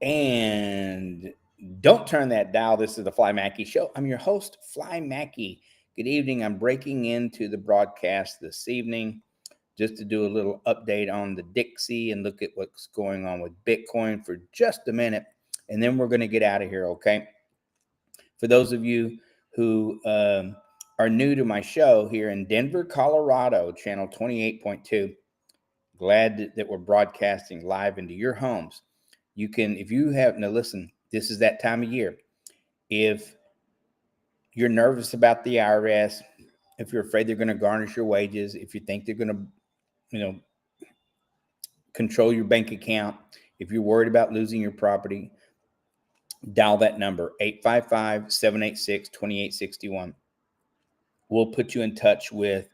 And don't turn that dial. This is the Fly Mackey Show. I'm your host, Fly Mackey. Good evening. I'm breaking into the broadcast this evening just to do a little update on the Dixie and look at what's going on with Bitcoin for just a minute. And then we're going to get out of here, okay? For those of you who are new to my show here in Denver, Colorado, channel 28.2, glad that we're broadcasting live into your homes. You can, if you have, now listen, this is that time of year. If you're nervous about the IRS, if you're afraid they're going to garnish your wages, if you think they're going to, control your bank account, if you're worried about losing your property, dial that number, 855-786-2861. We'll put you in touch with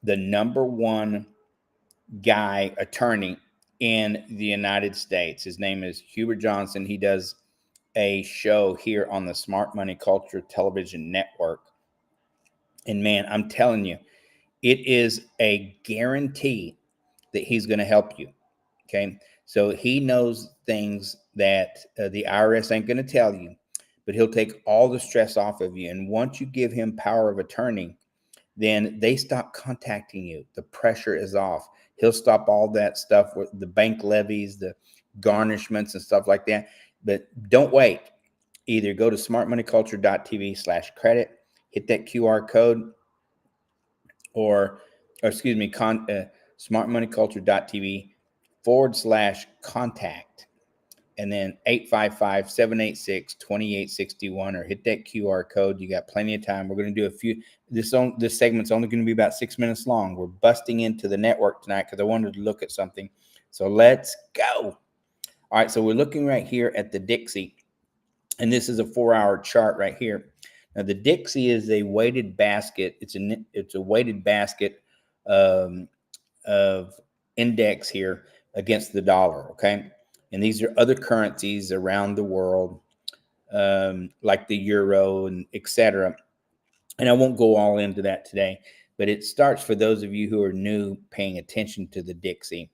the number one attorney in the United States. His name is Hubert Johnson. He does a show here on the Smart Money Culture Television Network. And man, I'm telling you, it is a guarantee that he's going to help you. Okay. So he knows things that the IRS ain't going to tell you, but he'll take all the stress off of you. And once you give him power of attorney, then they stop contacting you. The pressure is off. He'll stop all that stuff with the bank levies, the garnishments and stuff like that. But don't wait. Either go to smartmoneyculture.tv/credit, hit that QR code, or smartmoneyculture.tv/contact. And then 855-786-2861, or hit that QR code. You got plenty of time. We're going to do a few. This segment's only going to be about 6 minutes long. We're busting into the network tonight because I wanted to look at something. So let's go. All right, so we're looking right here at the Dixie, and this is a 4-hour chart right here. Now the Dixie is a weighted basket. It's a weighted basket of index here against the dollar. Okay. And these are other currencies around the world, like the euro and etc. And I won't go all into that today, but it starts for those of you who are new paying attention to the Dixie.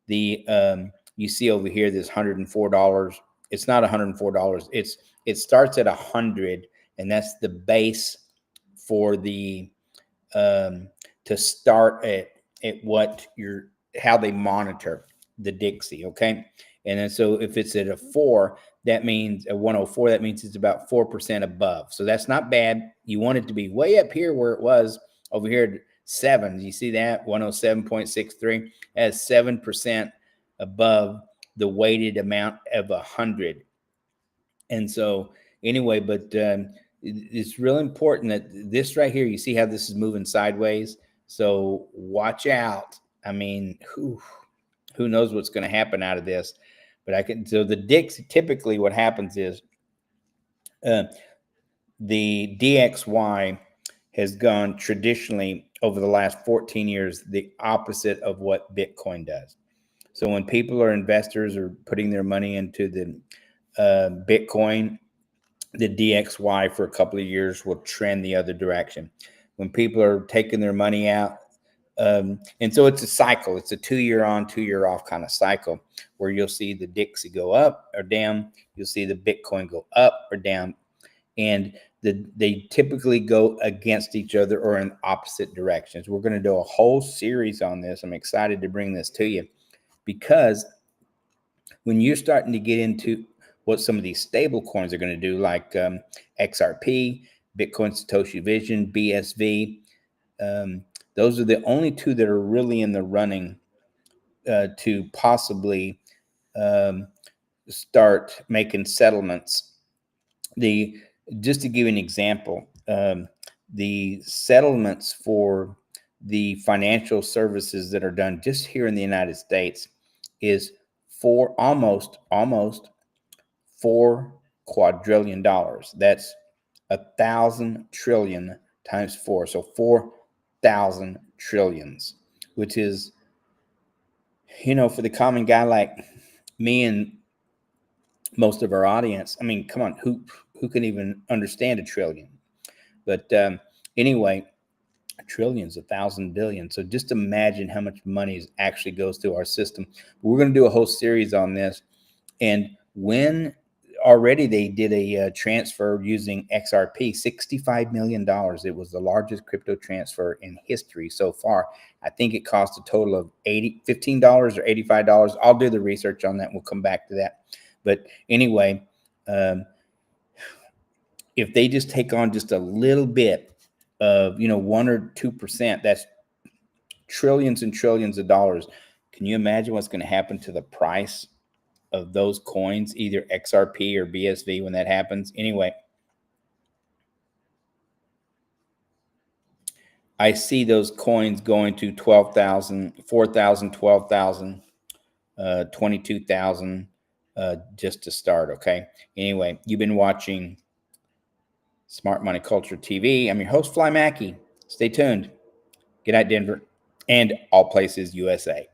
You see over here this $104. It's not $104. It starts at 100, and that's the base for the to start at how they monitor the Dixie. Okay. And then so if it's at a 4, that means a 104, that means it's about 4% above. So that's not bad. You want it to be way up here where it was over here at 7. You see that? 107.63. That's 7% above the weighted amount of 100. And so anyway, but it's real important that this right here, you see how this is moving sideways? So watch out. I mean, who knows what's going to happen out of this? But so the Dixie, typically what happens is the DXY has gone traditionally over the last 14 years, the opposite of what Bitcoin does. So when people are investors or putting their money into the Bitcoin, the DXY for a couple of years will trend the other direction. When people are taking their money out, and so it's a cycle. It's a 2-year on, 2-year off kind of cycle where you'll see the Dixie go up or down. You'll see the Bitcoin go up or down. And they typically go against each other or in opposite directions. We're going to do a whole series on this. I'm excited to bring this to you because when you're starting to get into what some of these stable coins are going to do, like XRP, Bitcoin Satoshi Vision, BSV, those are the only two that are really in the running to possibly start making settlements. Just to give you an example, the settlements for the financial services that are done just here in the United States is almost $4 quadrillion. That's 1,000 trillion times 4. So 4,000 trillions, which is, for the common guy like me and most of our audience. I mean, come on, who can even understand a trillion? But anyway, a trillions, 1,000 billion. So just imagine how much money actually goes through our system. We're going to do a whole series on this. And when already they did a transfer using XRP, $65 million. It was the largest crypto transfer in history so far. I think it cost a total of $15 or $85. I'll do the research on that. We'll come back to that. But anyway, if they just take on just a little bit of, 1 or 2%, that's trillions and trillions of dollars. Can you imagine what's going to happen to the price of those coins, either XRP or BSV, when that happens? Anyway, I see those coins going to 12,000, 4,000, 12,000, 22,000, just to start. Okay. Anyway, you've been watching Smart Money Culture TV. I'm your host, Fly Mackey. Stay tuned. Good night, Denver, and all places USA.